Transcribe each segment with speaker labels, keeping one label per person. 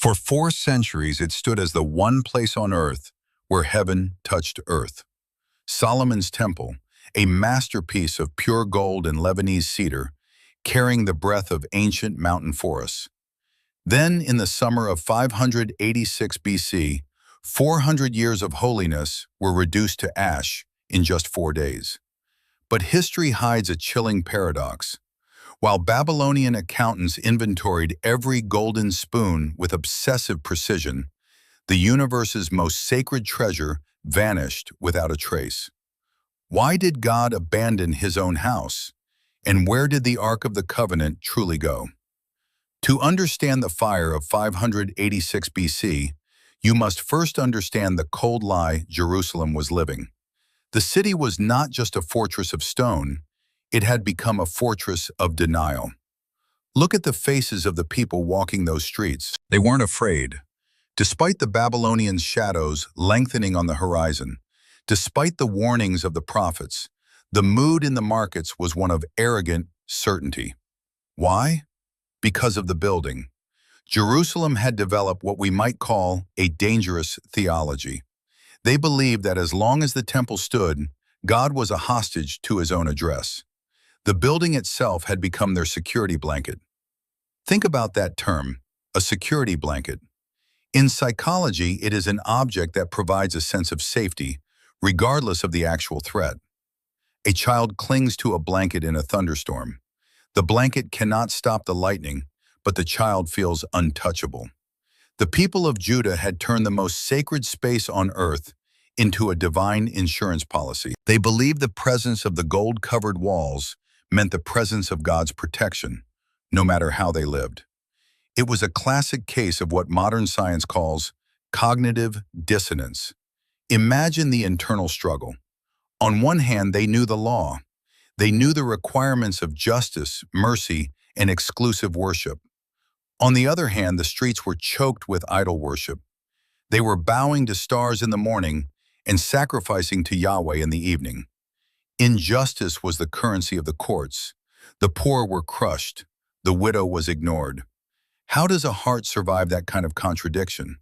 Speaker 1: For 4 centuries, it stood as the one place on earth where heaven touched earth. Solomon's Temple, a masterpiece of pure gold and Lebanese cedar, carrying the breath of ancient mountain forests. Then, in the summer of 586 BC, 400 years of holiness were reduced to ash in just 4 days. But history hides a chilling paradox. While Babylonian accountants inventoried every golden spoon with obsessive precision, the universe's most sacred treasure vanished without a trace. Why did God abandon his own house? And where did the Ark of the Covenant truly go? To understand the fire of 586 BC, you must first understand the cold lie Jerusalem was living. The city was not just a fortress of stone, it had become a fortress of denial. Look at the faces of the people walking those streets. They weren't afraid. Despite the Babylonians' shadows lengthening on the horizon, despite the warnings of the prophets, the mood in the markets was one of arrogant certainty. Why? Because of the building. Jerusalem had developed what we might call a dangerous theology. They believed that as long as the temple stood, God was a hostage to his own address. The building itself had become their security blanket. Think about that term, a security blanket. In psychology, it is an object that provides a sense of safety, regardless of the actual threat. A child clings to a blanket in a thunderstorm. The blanket cannot stop the lightning, but the child feels untouchable. The people of Judah had turned the most sacred space on earth into a divine insurance policy. They believed the presence of the gold-covered walls meant the presence of God's protection, no matter how they lived. It was a classic case of what modern science calls cognitive dissonance. Imagine the internal struggle. On one hand, they knew the law. They knew the requirements of justice, mercy, and exclusive worship. On the other hand, the streets were choked with idol worship. They were bowing to stars in the morning and sacrificing to Yahweh in the evening. Injustice was the currency of the courts. The poor were crushed. The widow was ignored. How does a heart survive that kind of contradiction?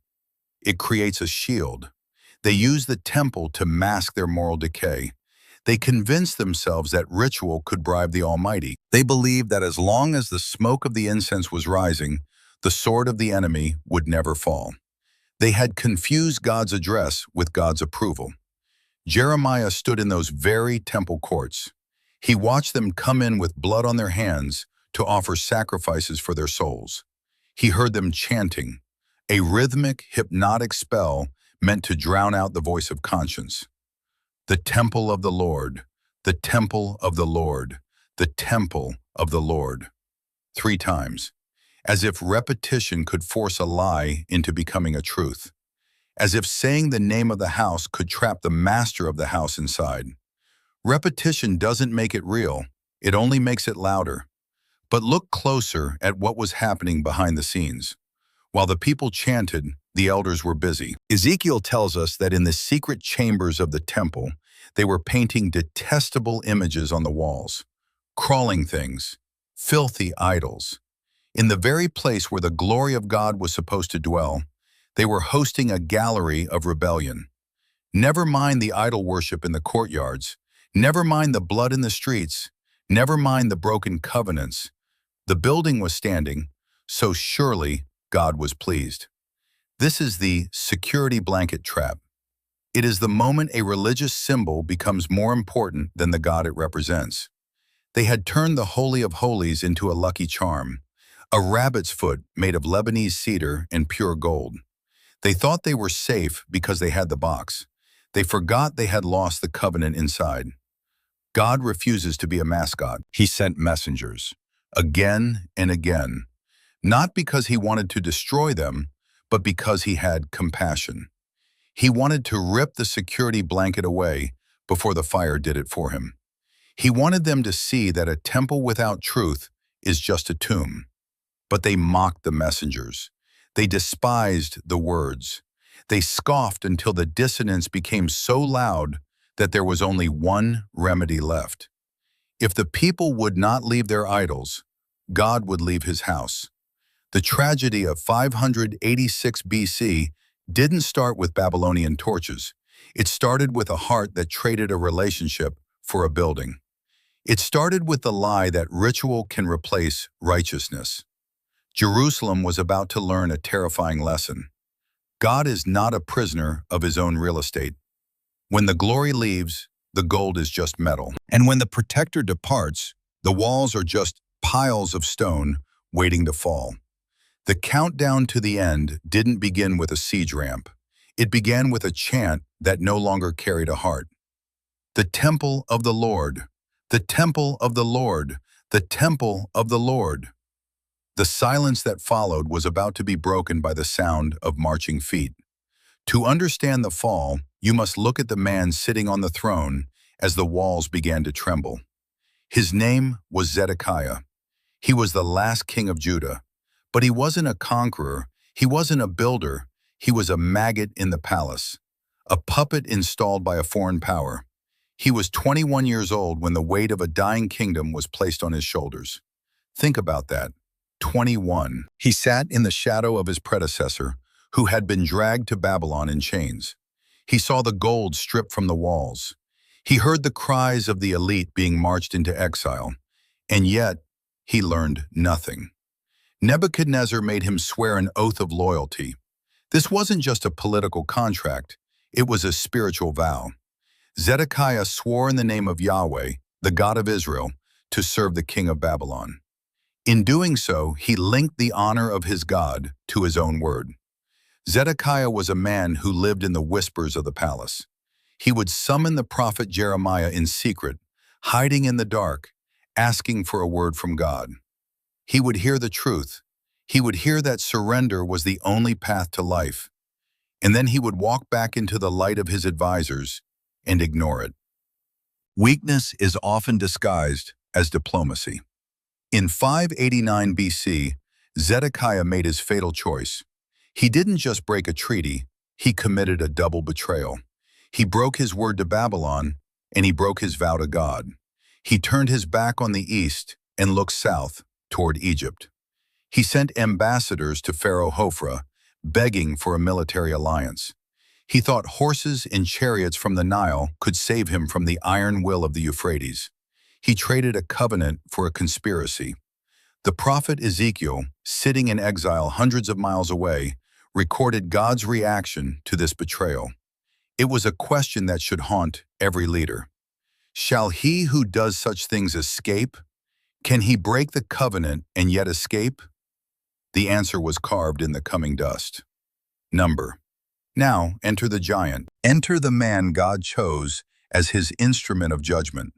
Speaker 1: It creates a shield. They use the temple to mask their moral decay. They convinced themselves that ritual could bribe the Almighty. They believed that as long as the smoke of the incense was rising, the sword of the enemy would never fall. They had confused God's address with God's approval. Jeremiah stood in those very temple courts. He watched them come in with blood on their hands to offer sacrifices for their souls. He heard them chanting, a rhythmic, hypnotic spell meant to drown out the voice of conscience. The temple of the Lord, the temple of the Lord, the temple of the Lord. 3 times, as if repetition could force a lie into becoming a truth. As if saying the name of the house could trap the master of the house inside. Repetition doesn't make it real, it only makes it louder. But look closer at what was happening behind the scenes. While the people chanted, the elders were busy. Ezekiel tells us that in the secret chambers of the temple, they were painting detestable images on the walls, crawling things, filthy idols. In the very place where the glory of God was supposed to dwell, they were hosting a gallery of rebellion. Never mind the idol worship in the courtyards, never mind the blood in the streets, never mind the broken covenants. The building was standing, so surely God was pleased. This is the security blanket trap. It is the moment a religious symbol becomes more important than the God it represents. They had turned the Holy of Holies into a lucky charm, a rabbit's foot made of Lebanese cedar and pure gold. They thought they were safe because they had the box. They forgot they had lost the covenant inside. God refuses to be a mascot. He sent messengers, again and again, not because he wanted to destroy them, but because he had compassion. He wanted to rip the security blanket away before the fire did it for him. He wanted them to see that a temple without truth is just a tomb. But they mocked the messengers. They despised the words. They scoffed until the dissonance became so loud that there was only one remedy left. If the people would not leave their idols, God would leave his house. The tragedy of 586 BC didn't start with Babylonian torches. It started with a heart that traded a relationship for a building. It started with the lie that ritual can replace righteousness. Jerusalem was about to learn a terrifying lesson. God is not a prisoner of his own real estate. When the glory leaves, the gold is just metal. And when the protector departs, the walls are just piles of stone waiting to fall. The countdown to the end didn't begin with a siege ramp. It began with a chant that no longer carried a heart. The temple of the Lord, the temple of the Lord, the temple of the Lord. The silence that followed was about to be broken by the sound of marching feet. To understand the fall, you must look at the man sitting on the throne as the walls began to tremble. His name was Zedekiah. He was the last king of Judah. But he wasn't a conqueror, he wasn't a builder, he was a maggot in the palace, a puppet installed by a foreign power. He was 21 years old when the weight of a dying kingdom was placed on his shoulders. Think about that. 21. He sat in the shadow of his predecessor, who had been dragged to Babylon in chains. He saw the gold stripped from the walls. He heard the cries of the elite being marched into exile. And yet, he learned nothing. Nebuchadnezzar made him swear an oath of loyalty. This wasn't just a political contract, it was a spiritual vow. Zedekiah swore in the name of Yahweh, the God of Israel, to serve the king of Babylon. In doing so, he linked the honor of his God to his own word. Zedekiah was a man who lived in the whispers of the palace. He would summon the prophet Jeremiah in secret, hiding in the dark, asking for a word from God. He would hear the truth. He would hear that surrender was the only path to life. And then he would walk back into the light of his advisors and ignore it. Weakness is often disguised as diplomacy. In 589 BC, Zedekiah made his fatal choice. He didn't just break a treaty, he committed a double betrayal. He broke his word to Babylon, and he broke his vow to God. He turned his back on the east and looked south toward Egypt. He sent ambassadors to Pharaoh Hophra, begging for a military alliance. He thought horses and chariots from the Nile could save him from the iron will of the Euphrates. He traded a covenant for a conspiracy. The prophet Ezekiel, sitting in exile hundreds of miles away, recorded God's reaction to this betrayal. It was a question that should haunt every leader. Shall he who does such things escape? Can he break the covenant and yet escape? The answer was carved in the coming dust. Number. Now enter the giant. Enter the man God chose as his instrument of judgment.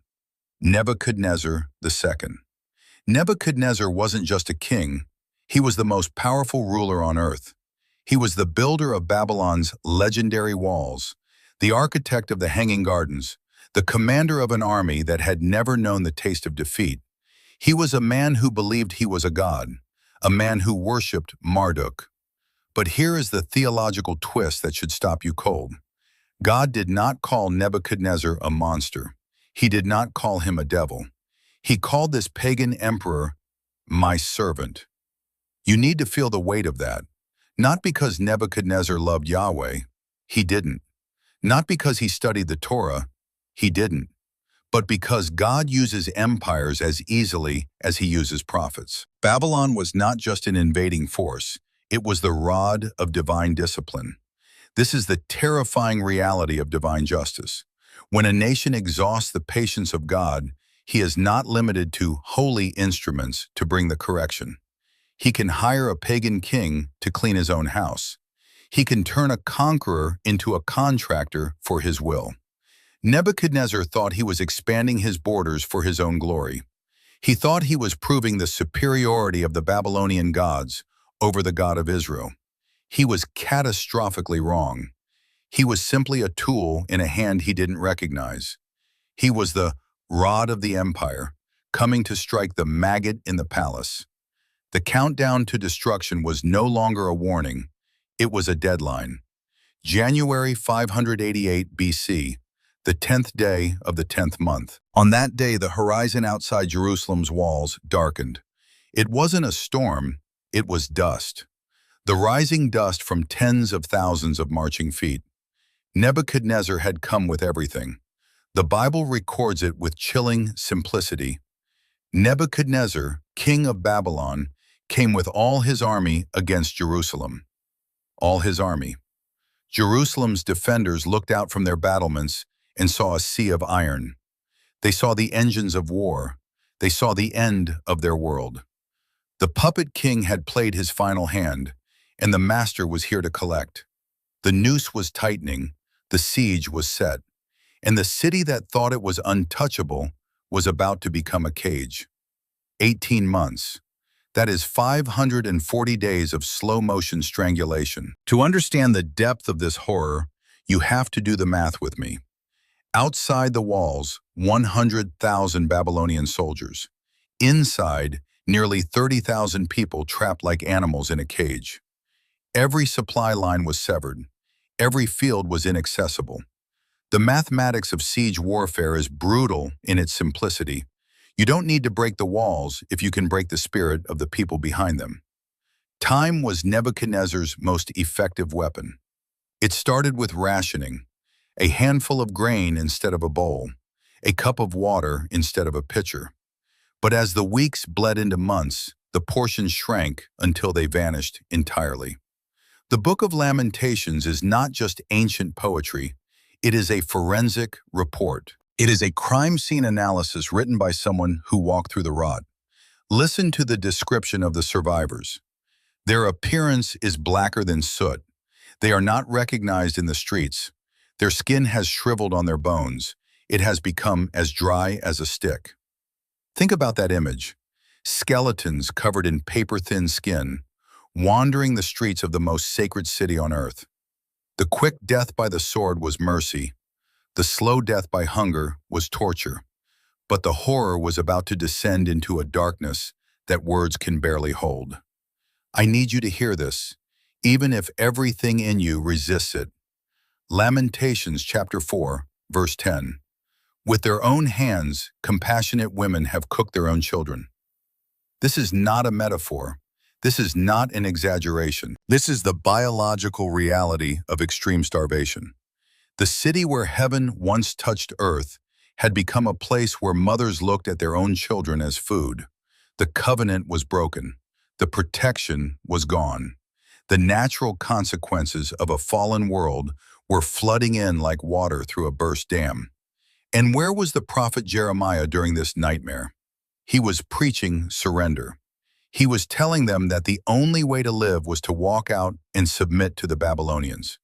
Speaker 1: Nebuchadnezzar II. Nebuchadnezzar wasn't just a king, he was the most powerful ruler on earth. He was the builder of Babylon's legendary walls, the architect of the Hanging Gardens, the commander of an army that had never known the taste of defeat. He was a man who believed he was a god, a man who worshipped Marduk. But here is the theological twist that should stop you cold. God did not call Nebuchadnezzar a monster. He did not call him a devil. He called this pagan emperor, my servant. You need to feel the weight of that. Not because Nebuchadnezzar loved Yahweh, he didn't. Not because he studied the Torah, he didn't. But because God uses empires as easily as he uses prophets. Babylon was not just an invading force, it was the rod of divine discipline. This is the terrifying reality of divine justice. When a nation exhausts the patience of God, he is not limited to holy instruments to bring the correction. He can hire a pagan king to clean his own house. He can turn a conqueror into a contractor for his will. Nebuchadnezzar thought he was expanding his borders for his own glory. He thought he was proving the superiority of the Babylonian gods over the God of Israel. He was catastrophically wrong. He was simply a tool in a hand he didn't recognize. He was the rod of the empire, coming to strike the maggot in the palace. The countdown to destruction was no longer a warning, it was a deadline. January 588 BC, the 10th day of the 10th month. On that day, the horizon outside Jerusalem's walls darkened. It wasn't a storm, It was dust. The rising dust from tens of thousands of marching feet. Nebuchadnezzar had come with everything. The Bible records it with chilling simplicity. Nebuchadnezzar, king of Babylon, came with all his army against Jerusalem. All his army. Jerusalem's defenders looked out from their battlements and saw a sea of iron. They saw the engines of war. They saw the end of their world. The puppet king had played his final hand, and the master was here to collect. The noose was tightening, the siege was set, and the city that thought it was untouchable was about to become a cage. 18 months. That is 540 days of slow-motion strangulation. To understand the depth of this horror, you have to do the math with me. Outside the walls, 100,000 Babylonian soldiers. Inside, nearly 30,000 people trapped like animals in a cage. Every supply line was severed. Every field was inaccessible. The mathematics of siege warfare is brutal in its simplicity. You don't need to break the walls if you can break the spirit of the people behind them. Time was Nebuchadnezzar's most effective weapon. It started with rationing, a handful of grain instead of a bowl, a cup of water instead of a pitcher. But as the weeks bled into months, the portions shrank until they vanished entirely. The Book of Lamentations is not just ancient poetry, it is a forensic report. It is a crime scene analysis written by someone who walked through the rot. Listen to the description of the survivors. Their appearance is blacker than soot. They are not recognized in the streets. Their skin has shriveled on their bones. It has become as dry as a stick. Think about that image. Skeletons covered in paper-thin skin, wandering the streets of the most sacred city on earth. The quick death by the sword was mercy. The slow death by hunger was torture. But the horror was about to descend into a darkness that words can barely hold. I need you to hear this, even if everything in you resists it. Lamentations chapter 4, verse 10. With their own hands, compassionate women have cooked their own children. This is not a metaphor. This is not an exaggeration. This is the biological reality of extreme starvation. The city where heaven once touched earth had become a place where mothers looked at their own children as food. The covenant was broken. The protection was gone. The natural consequences of a fallen world were flooding in like water through a burst dam. And where was the prophet Jeremiah during this nightmare? He was preaching surrender. He was telling them that the only way to live was to walk out and submit to the Babylonians.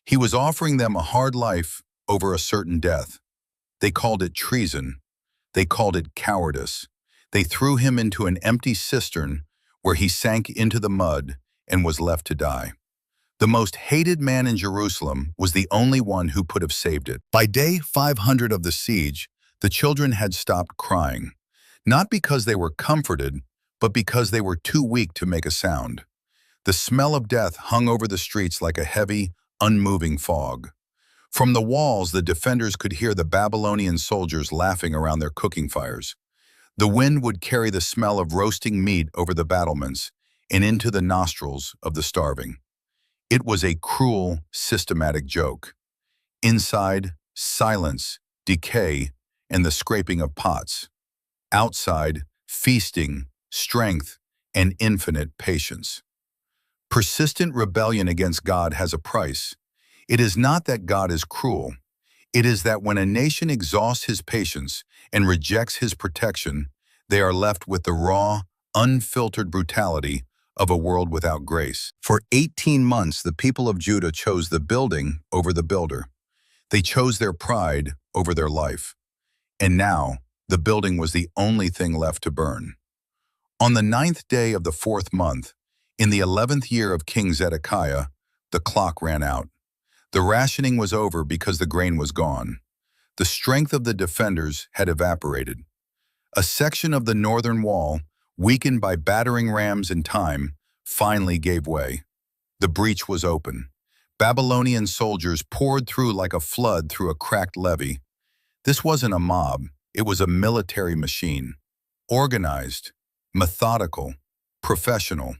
Speaker 1: He was offering them a hard life over a certain death. They called it treason. They called it cowardice. They threw him into an empty cistern where he sank into the mud and was left to die. The most hated man in Jerusalem was the only one who could have saved it. By day 500 of the siege, the children had stopped crying, not because they were comforted, but because they were too weak to make a sound. The smell of death hung over the streets like a heavy, unmoving fog. From the walls, the defenders could hear the Babylonian soldiers laughing around their cooking fires. The wind would carry the smell of roasting meat over the battlements and into the nostrils of the starving. It was a cruel, systematic joke. Inside, silence, decay, and the scraping of pots. Outside, feasting, strength, and infinite patience. Persistent rebellion against God has a price. It is not that God is cruel. It is that when a nation exhausts his patience and rejects his protection, they are left with the raw, unfiltered brutality of a world without grace. For 18 months, the people of Judah chose the building over the builder. They chose their pride over their life. And now, the building was the only thing left to burn. On the 9th day of the 4th month, in the 11th year of King Zedekiah, the clock ran out. The rationing was over because the grain was gone. The strength of the defenders had evaporated. A section of the northern wall, weakened by battering rams and time, finally gave way. The breach was open. Babylonian soldiers poured through like a flood through a cracked levee. This wasn't a mob, it was a military machine. Organized, methodical, professional.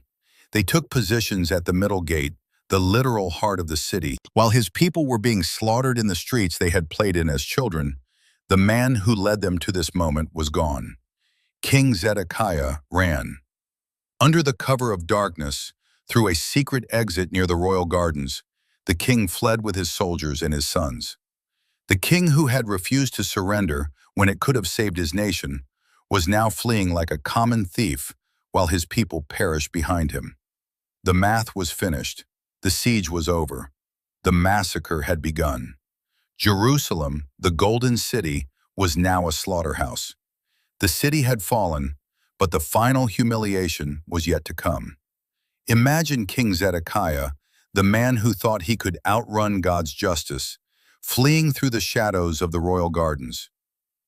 Speaker 1: They took positions at the middle gate, the literal heart of the city. While his people were being slaughtered in the streets they had played in as children, the man who led them to this moment was gone. King Zedekiah ran. Under the cover of darkness, through a secret exit near the royal gardens, the king fled with his soldiers and his sons. The king who had refused to surrender when it could have saved his nation was now fleeing like a common thief while his people perished behind him. The math was finished. The siege was over. The massacre had begun. Jerusalem, the Golden City, was now a slaughterhouse. The city had fallen, but the final humiliation was yet to come. Imagine King Zedekiah, the man who thought he could outrun God's justice, fleeing through the shadows of the royal gardens.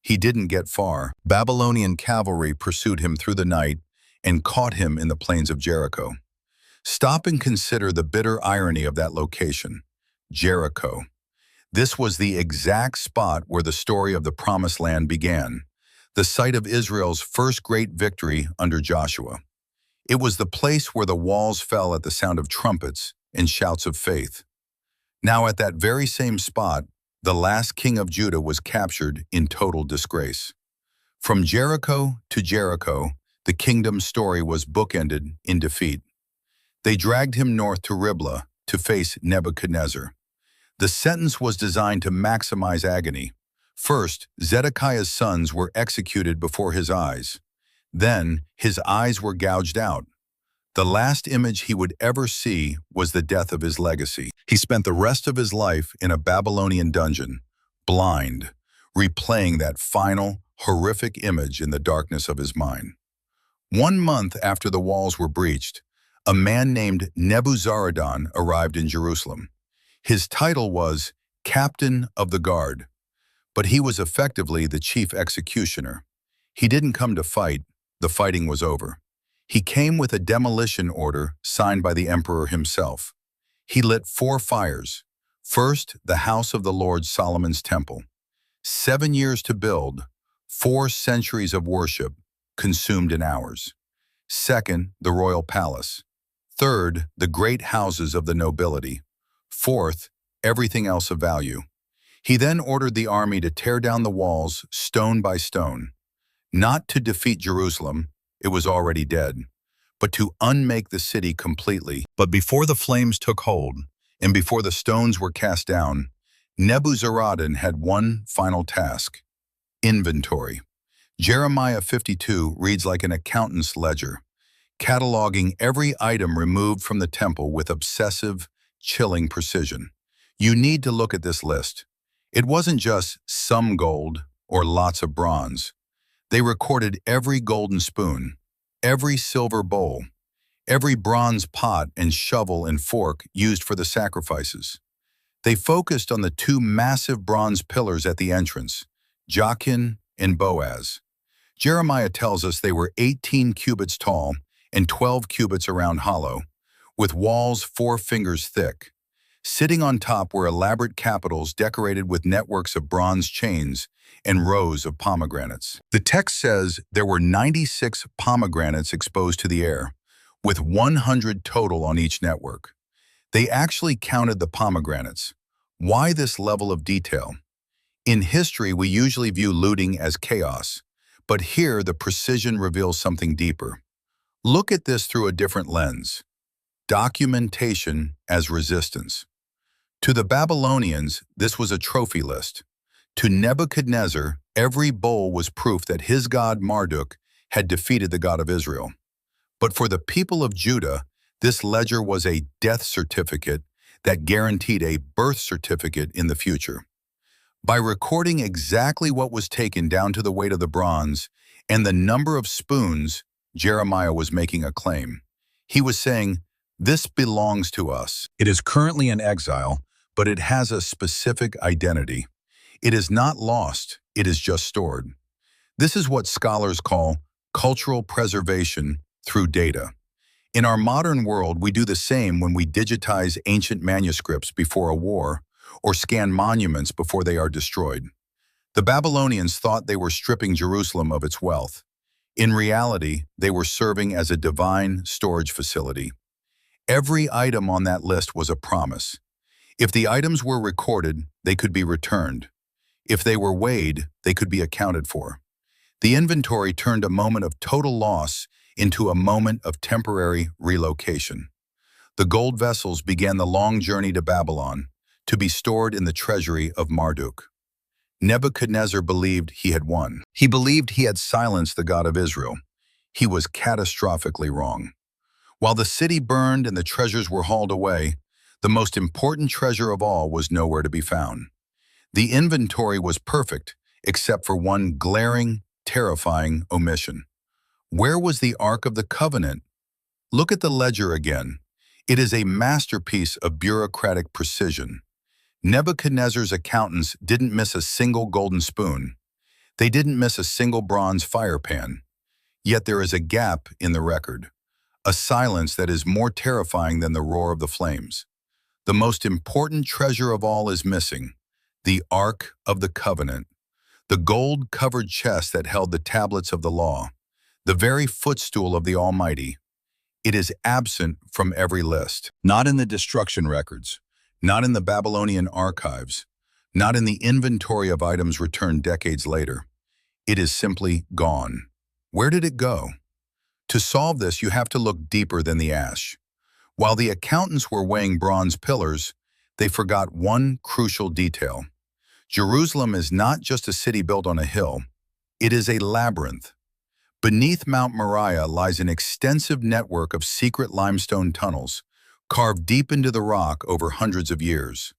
Speaker 1: He didn't get far. Babylonian cavalry pursued him through the night and caught him in the plains of Jericho. Stop and consider the bitter irony of that location. Jericho. This was the exact spot where the story of the Promised Land began, the site of Israel's first great victory under Joshua. It was the place where the walls fell at the sound of trumpets and shouts of faith. Now at that very same spot, the last king of Judah was captured in total disgrace. From Jericho to Jericho, the kingdom's story was bookended in defeat. They dragged him north to Riblah to face Nebuchadnezzar. The sentence was designed to maximize agony. First, Zedekiah's sons were executed before his eyes. Then, his eyes were gouged out. The last image he would ever see was the death of his legacy. He spent the rest of his life in a Babylonian dungeon, blind, replaying that final, horrific image in the darkness of his mind. 1 month after the walls were breached, a man named Nebuzaradan arrived in Jerusalem. His title was Captain of the Guard, but he was effectively the chief executioner. He didn't come to fight. The fighting was over. He came with a demolition order signed by the emperor himself. He lit 4 fires. First, the house of the Lord, Solomon's temple. 7 years to build, 4 centuries of worship, consumed in hours. Second, the royal palace. Third, the great houses of the nobility. Fourth, everything else of value. He then ordered the army to tear down the walls stone by stone, not to defeat Jerusalem, it was already dead, but to unmake the city completely. But before the flames took hold, and before the stones were cast down, Nebuzaradan had one final task: inventory. Jeremiah 52 reads like an accountant's ledger, cataloging every item removed from the temple with obsessive, chilling precision. You need to look at this list. It wasn't just some gold or lots of bronze. They recorded every golden spoon, every silver bowl, every bronze pot and shovel and fork used for the sacrifices. They focused on the 2 massive bronze pillars at the entrance, Jachin and Boaz. Jeremiah tells us they were 18 cubits tall and 12 cubits around hollow, with walls 4 fingers thick. Sitting on top were elaborate capitals decorated with networks of bronze chains and rows of pomegranates. The text says there were 96 pomegranates exposed to the air, with 100 total on each network. They actually counted the pomegranates. Why this level of detail? In history, we usually view looting as chaos, but here the precision reveals something deeper. Look at this through a different lens. Documentation as resistance. To the Babylonians, this was a trophy list. To Nebuchadnezzar, every bowl was proof that his god Marduk had defeated the God of Israel. But for the people of Judah, this ledger was a death certificate that guaranteed a birth certificate in the future. By recording exactly what was taken down to the weight of the bronze and the number of spoons, Jeremiah was making a claim. He was saying, "This belongs to us. It is currently in exile, but it has a specific identity. It is not lost, it is just stored." This is what scholars call cultural preservation through data. In our modern world, we do the same when we digitize ancient manuscripts before a war or scan monuments before they are destroyed. The Babylonians thought they were stripping Jerusalem of its wealth. In reality, they were serving as a divine storage facility. Every item on that list was a promise. If the items were recorded, they could be returned. If they were weighed, they could be accounted for. The inventory turned a moment of total loss into a moment of temporary relocation. The gold vessels began the long journey to Babylon, to be stored in the treasury of Marduk. Nebuchadnezzar believed he had won. He believed he had silenced the God of Israel. He was catastrophically wrong. While the city burned and the treasures were hauled away, the most important treasure of all was nowhere to be found. The inventory was perfect, except for one glaring, terrifying omission. Where was the Ark of the Covenant? Look at the ledger again. It is a masterpiece of bureaucratic precision. Nebuchadnezzar's accountants didn't miss a single golden spoon. They didn't miss a single bronze fire pan. Yet there is a gap in the record, a silence that is more terrifying than the roar of the flames. The most important treasure of all is missing, the Ark of the Covenant, the gold-covered chest that held the tablets of the law, the very footstool of the Almighty. It is absent from every list, not in the destruction records, not in the Babylonian archives, not in the inventory of items returned decades later. It is simply gone. Where did it go? To solve this, you have to look deeper than the ash. While the accountants were weighing bronze pillars, they forgot one crucial detail. Jerusalem is not just a city built on a hill. It is a labyrinth. Beneath Mount Moriah lies an extensive network of secret limestone tunnels, carved deep into the rock over hundreds of years.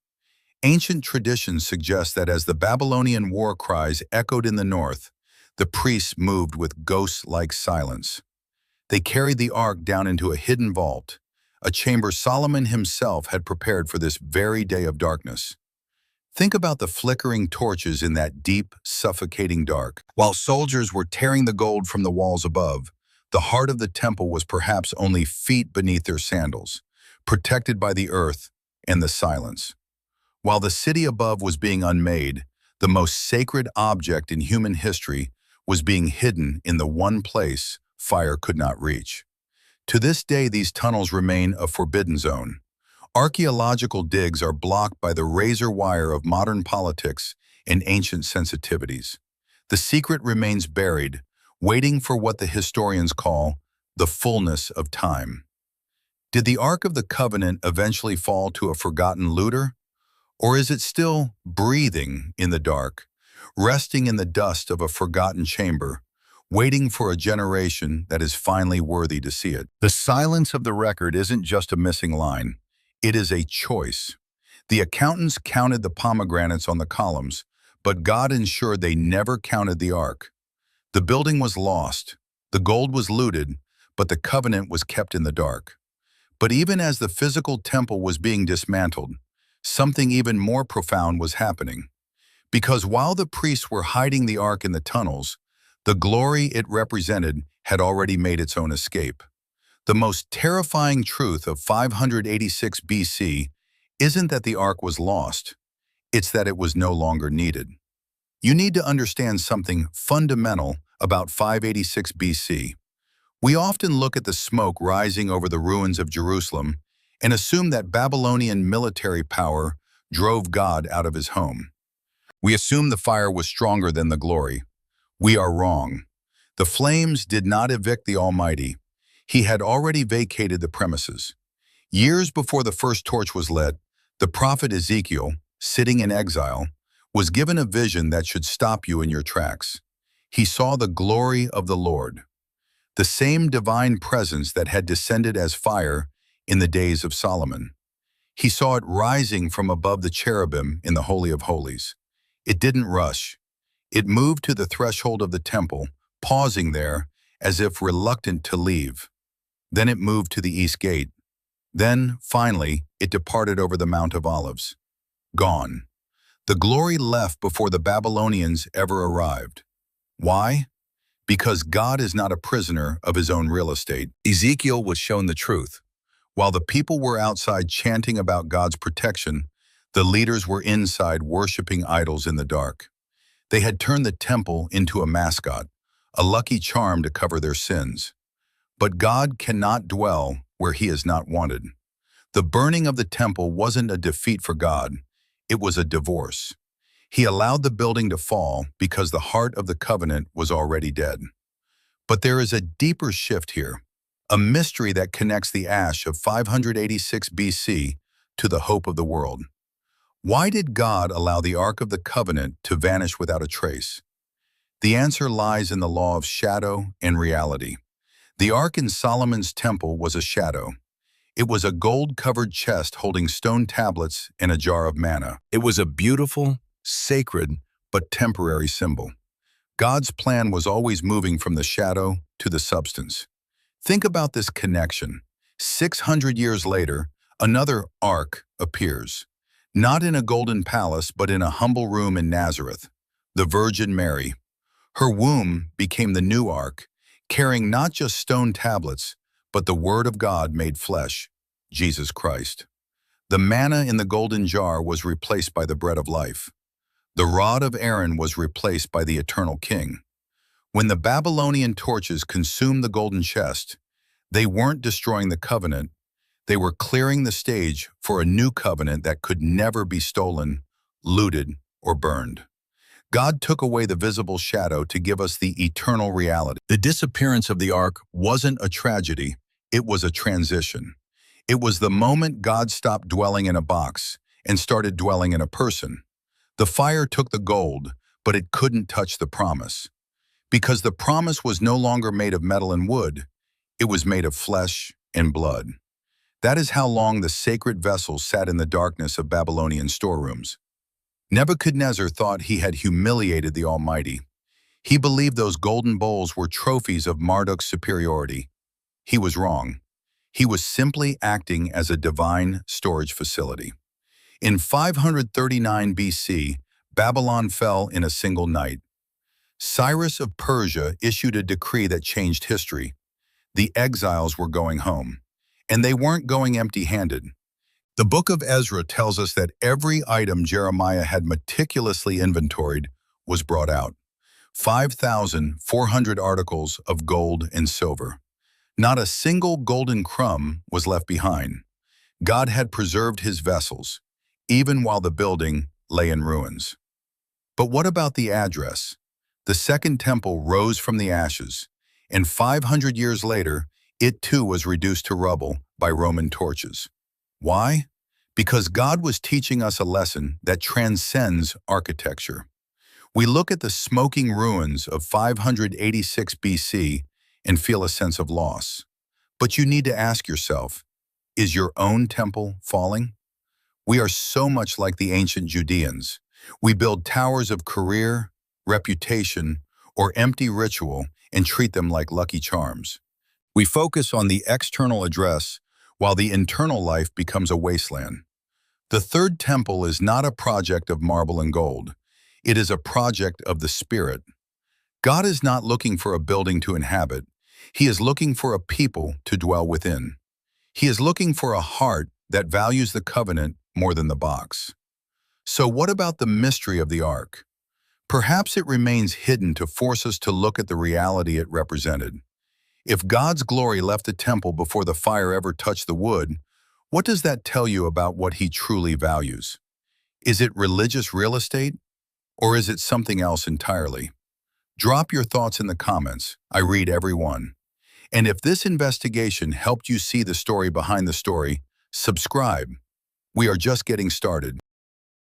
Speaker 1: Ancient traditions suggest that as the Babylonian war cries echoed in the north, the priests moved with ghost-like silence. They carried the ark down into a hidden vault, a chamber Solomon himself had prepared for this very day of darkness. Think about the flickering torches in that deep, suffocating dark. While soldiers were tearing the gold from the walls above, the heart of the temple was perhaps only feet beneath their sandals, protected by the earth and the silence. While the city above was being unmade, the most sacred object in human history was being hidden in the one place fire could not reach. To this day, these tunnels remain a forbidden zone. Archaeological digs are blocked by the razor wire of modern politics and ancient sensitivities. The secret remains buried, waiting for what the historians call the fullness of time. Did the Ark of the Covenant eventually fall to a forgotten looter? Or is it still breathing in the dark, resting in the dust of a forgotten chamber, waiting for a generation that is finally worthy to see it? The silence of the record isn't just a missing line. It is a choice. The accountants counted the pomegranates on the columns, but God ensured they never counted the ark. The building was lost, the gold was looted, but the covenant was kept in the dark. But even as the physical temple was being dismantled, something even more profound was happening. Because while the priests were hiding the ark in the tunnels, the glory it represented had already made its own escape. The most terrifying truth of 586 BC isn't that the ark was lost, it's that it was no longer needed. You need to understand something fundamental about 586 BC. We often look at the smoke rising over the ruins of Jerusalem and assume that Babylonian military power drove God out of his home. We assume the fire was stronger than the glory. We are wrong. The flames did not evict the Almighty. He had already vacated the premises. Years before the first torch was lit, the prophet Ezekiel, sitting in exile, was given a vision that should stop you in your tracks. He saw the glory of the Lord, the same divine presence that had descended as fire in the days of Solomon. He saw it rising from above the cherubim in the Holy of Holies. It didn't rush. It moved to the threshold of the temple, pausing there as if reluctant to leave. Then it moved to the east gate. Then, finally, it departed over the Mount of Olives. Gone. The glory left before the Babylonians ever arrived. Why? Because God is not a prisoner of his own real estate. Ezekiel was shown the truth. While the people were outside chanting about God's protection, the leaders were inside worshiping idols in the dark. They had turned the temple into a mascot, a lucky charm to cover their sins. But God cannot dwell where he is not wanted. The burning of the temple wasn't a defeat for God, it was a divorce. He allowed the building to fall because the heart of the covenant was already dead. But there is a deeper shift here, a mystery that connects the ash of 586 BC to the hope of the world. Why did God allow the Ark of the Covenant to vanish without a trace? The answer lies in the law of shadow and reality. The Ark in Solomon's temple was a shadow. It was a gold-covered chest holding stone tablets and a jar of manna. It was a beautiful, sacred, but temporary symbol. God's plan was always moving from the shadow to the substance. Think about this connection. 600 years later, another ark appears. Not in a golden palace, but in a humble room in Nazareth, the Virgin Mary. Her womb became the new ark, carrying not just stone tablets, but the Word of God made flesh, Jesus Christ. The manna in the golden jar was replaced by the bread of life. The rod of Aaron was replaced by the eternal King. When the Babylonian torches consumed the golden chest, they weren't destroying the covenant, they were clearing the stage for a new covenant that could never be stolen, looted, or burned. God took away the visible shadow to give us the eternal reality. The disappearance of the ark wasn't a tragedy, it was a transition. It was the moment God stopped dwelling in a box and started dwelling in a person. The fire took the gold, but it couldn't touch the promise. Because the promise was no longer made of metal and wood, it was made of flesh and blood. That is how long the sacred vessels sat in the darkness of Babylonian storerooms. Nebuchadnezzar thought he had humiliated the Almighty. He believed those golden bowls were trophies of Marduk's superiority. He was wrong. He was simply acting as a divine storage facility. In 539 BC, Babylon fell in a single night. Cyrus of Persia issued a decree that changed history. The exiles were going home, and they weren't going empty-handed. The book of Ezra tells us that every item Jeremiah had meticulously inventoried was brought out. 5,400 articles of gold and silver. Not a single golden crumb was left behind. God had preserved his vessels, even while the building lay in ruins. But what about the address? The Second Temple rose from the ashes, and 500 years later, it too was reduced to rubble by Roman torches. Why? Because God was teaching us a lesson that transcends architecture. We look at the smoking ruins of 586 BC and feel a sense of loss. But you need to ask yourself, is your own temple falling? We are so much like the ancient Judeans. We build towers of career, reputation, or empty ritual and treat them like lucky charms. We focus on the external address while the internal life becomes a wasteland. The third temple is not a project of marble and gold. It is a project of the Spirit. God is not looking for a building to inhabit. He is looking for a people to dwell within. He is looking for a heart that values the covenant more than the box. So what about the mystery of the ark? Perhaps it remains hidden to force us to look at the reality it represented. If God's glory left the temple before the fire ever touched the wood, what does that tell you about what he truly values? Is it religious real estate, or is it something else entirely? Drop your thoughts in the comments. I read every one. And if this investigation helped you see the story behind the story, subscribe. We are just getting started.